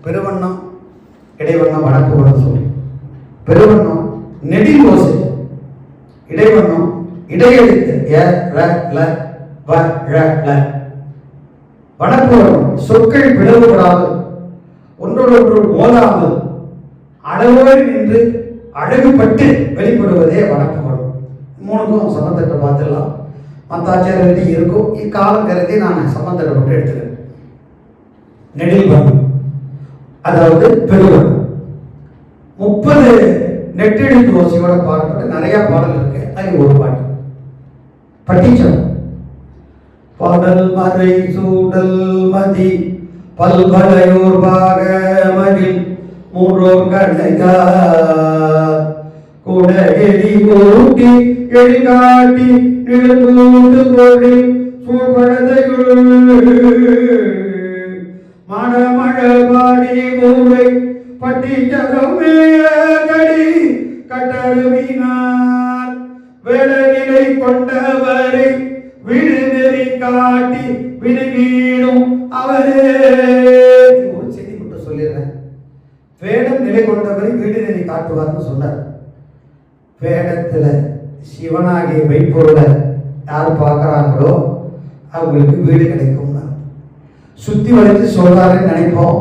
பெருவண்ணம் இடைவண்ணம் வடக்கு சொல்லி பெருவண்ணம் நெடில் ஓசை, இடைவண்ணம் இடையெழுத்து வடக்கு சொற்கள் பிளவுபடாது, ஒன்றோடொன்று மோதாது, அளவோடு நின்று அழகுபட்டு வெளிப்படுவதே வடக்கு வரும். மூணுக்கும் சம்பந்தத்தை பார்த்துடலாம். மற்ற ஆச்சாரியர்கிட்ட இருக்கும், இக்காலம் கருதி நான் சம்பந்தத்தை மட்டும் எடுத்துக்கிறேன். நெடில் வண்ணம் அதாவது பெருவண்ணம் 30 நெட்டெழுத்து ஓசையோட பாடப்பட்ட நிறைய பாடல் இருக்கு. அது ஒரு பாட்டு பட்டிச்சம். பாடல் மறை சூடல் மதி பல்பலையோர் பாக மதில் மூன்றோர் கணையார் கூட எரி ஓட்டி எழிகாட்டி நிழூட்டு கோழில் சூழ்பழதையுள் மணமழ பாடி மூவை பட்டிச்சரமே கடி கட்டருவினார் வேடநிலை கொண்டவரை விடுநெறி காட்டி விடுவீடும் அவரே. ஒரு செய்தி மட்டும் சொல்லிடுறேன். வேடம் நிலை கொண்டவரை வீடு நெறி காட்டுவார்னு சொன்னார். வேடத்துல சிவனாகிய மெய்ப்பொருளை யார் பார்க்கறாங்களோ அவங்களுக்கு வீடு கிடைக்கும். சுத்தி வளைச்சு சொல்றாருன்னு நினைப்போம்.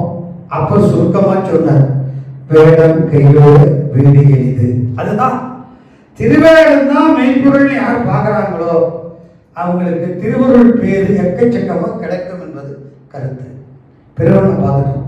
அப்ப சுருக்கமா சொன்னார், வேடம் கையோடு வீடு எளிது. அதுதான் திருவேடம் தான் மெய்ப்பொருள் யார் பார்க்கறாங்களோ அவங்களுக்கு திருவருள் பேரு எக்கச்சக்கமா கிடைக்கும் என்பது கருத்து. பெருவண்ணம் பார்த்துட்டோம்.